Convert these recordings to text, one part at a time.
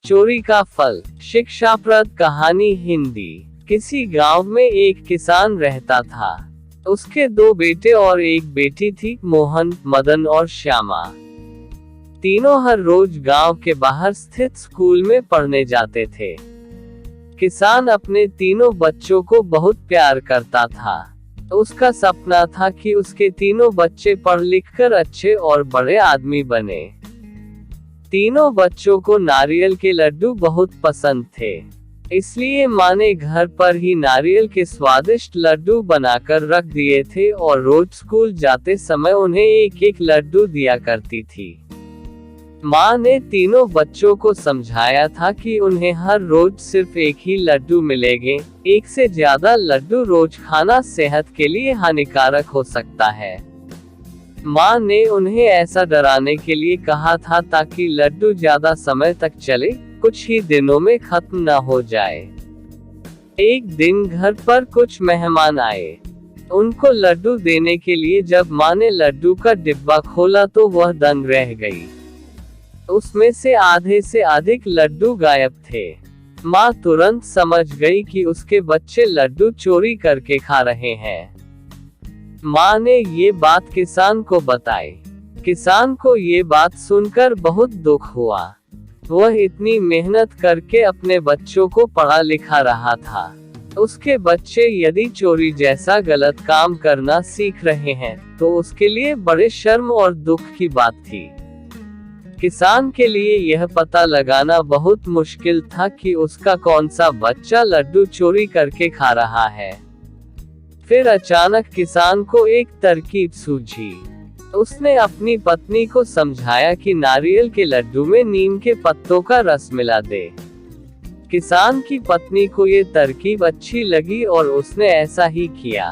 चोरी का फल। शिक्षाप्रद कहानी हिंदी। किसी गांव में एक किसान रहता था। उसके 2 बेटे और 1 बेटी थी, मोहन, मदन और श्यामा। तीनों हर रोज गांव के बाहर स्थित स्कूल में पढ़ने जाते थे। किसान अपने तीनों बच्चों को बहुत प्यार करता था। उसका सपना था कि उसके तीनों बच्चे पढ़ लिखकर अच्छे और बड़े आदमी बने। तीनों बच्चों को नारियल के लड्डू बहुत पसंद थे, इसलिए माँ ने घर पर ही नारियल के स्वादिष्ट लड्डू बनाकर रख दिए थे और रोज स्कूल जाते समय उन्हें एक एक लड्डू दिया करती थी। माँ ने तीनों बच्चों को समझाया था कि उन्हें हर रोज सिर्फ एक ही लड्डू मिलेंगे, एक से ज्यादा लड्डू रोज खाना सेहत के लिए हानिकारक हो सकता है। माँ ने उन्हें ऐसा डराने के लिए कहा था ताकि लड्डू ज्यादा समय तक चले, कुछ ही दिनों में खत्म न हो जाए। एक दिन घर पर कुछ मेहमान आए। उनको लड्डू देने के लिए जब माँ ने लड्डू का डिब्बा खोला तो वह दंग रह गई। उसमें से आधे से अधिक लड्डू गायब थे। माँ तुरंत समझ गई कि उसके बच्चे लड्डू चोरी करके खा रहे हैं। माँ ने ये बात किसान को बताई। किसान को ये बात सुनकर बहुत दुख हुआ। वह इतनी मेहनत करके अपने बच्चों को पढ़ा लिखा रहा था। उसके बच्चे यदि चोरी जैसा गलत काम करना सीख रहे हैं तो उसके लिए बड़े शर्म और दुख की बात थी। किसान के लिए यह पता लगाना बहुत मुश्किल था कि उसका कौन सा बच्चा लड्डू चोरी करके खा रहा है। फिर अचानक किसान को एक तरकीब सूझी। उसने अपनी पत्नी को समझाया कि नारियल के लड्डू में नीम के पत्तों का रस मिला दे। किसान की पत्नी को ये तरकीब अच्छी लगी और उसने ऐसा ही किया।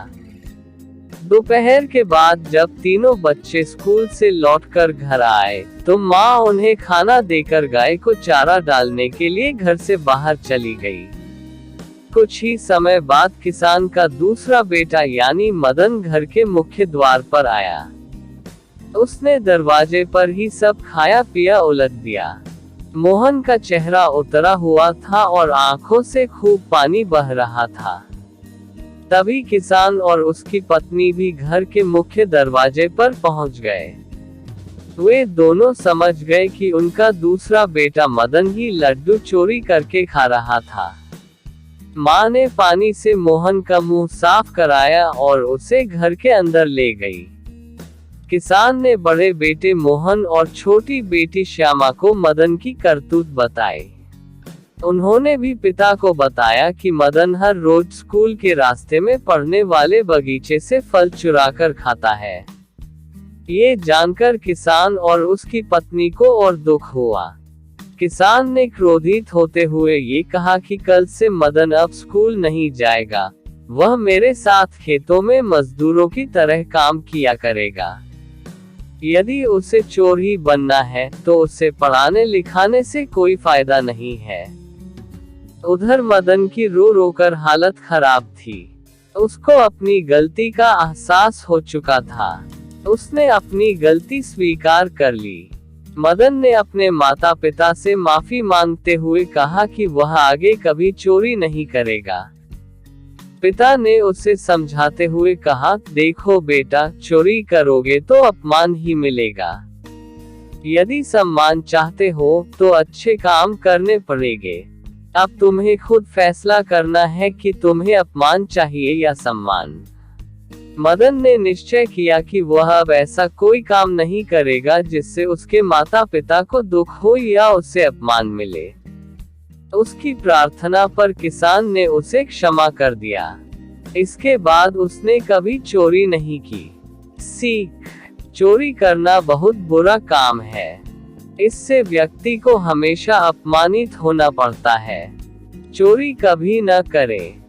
दोपहर के बाद जब तीनों बच्चे स्कूल से लौटकर घर आए तो माँ उन्हें खाना देकर गाय को चारा डालने के लिए घर से बाहर चली गई। कुछ ही समय बाद किसान का दूसरा बेटा यानी मदन घर के मुख्य द्वार पर आया। उसने दरवाजे पर ही सब खाया पिया उलट दिया। मोहन का चेहरा उतरा हुआ था और आंखों से खूब पानी बह रहा था। तभी किसान और उसकी पत्नी भी घर के मुख्य दरवाजे पर पहुंच गए। वे दोनों समझ गए कि उनका दूसरा बेटा मदन ही लड्डू चोरी करके खा रहा था। माँ ने पानी से मोहन का मुंह साफ कराया और उसे घर के अंदर ले गई। किसान ने बड़े बेटे मोहन और छोटी बेटी श्यामा को मदन की करतूत बताई। उन्होंने भी पिता को बताया कि मदन हर रोज स्कूल के रास्ते में पड़ने वाले बगीचे से फल चुराकर खाता है। ये जानकर किसान और उसकी पत्नी को और दुख हुआ। किसान ने क्रोधित होते हुए ये कहा कि कल से मदन अब स्कूल नहीं जाएगा, वह मेरे साथ खेतों में मजदूरों की तरह काम किया करेगा। यदि उसे चोर ही बनना है तो उसे पढ़ाने लिखाने से कोई फायदा नहीं है। उधर मदन की रो रो कर हालत खराब थी। उसको अपनी गलती का एहसास हो चुका था। उसने अपनी गलती स्वीकार कर ली। मदन ने अपने माता पिता से माफी मांगते हुए कहा कि वह आगे कभी चोरी नहीं करेगा। पिता ने उसे समझाते हुए कहा, देखो बेटा, चोरी करोगे तो अपमान ही मिलेगा। यदि सम्मान चाहते हो तो अच्छे काम करने पड़ेंगे। अब तुम्हें खुद फैसला करना है कि तुम्हें अपमान चाहिए या सम्मान। मदन ने निश्चय किया कि वह अब ऐसा कोई काम नहीं करेगा जिससे उसके माता पिता को दुख हो या उसे अपमान मिले। उसकी प्रार्थना पर किसान ने उसे क्षमा कर दिया। इसके बाद उसने कभी चोरी नहीं की। सीख: चोरी करना बहुत बुरा काम है। इससे व्यक्ति को हमेशा अपमानित होना पड़ता है। चोरी कभी न करें।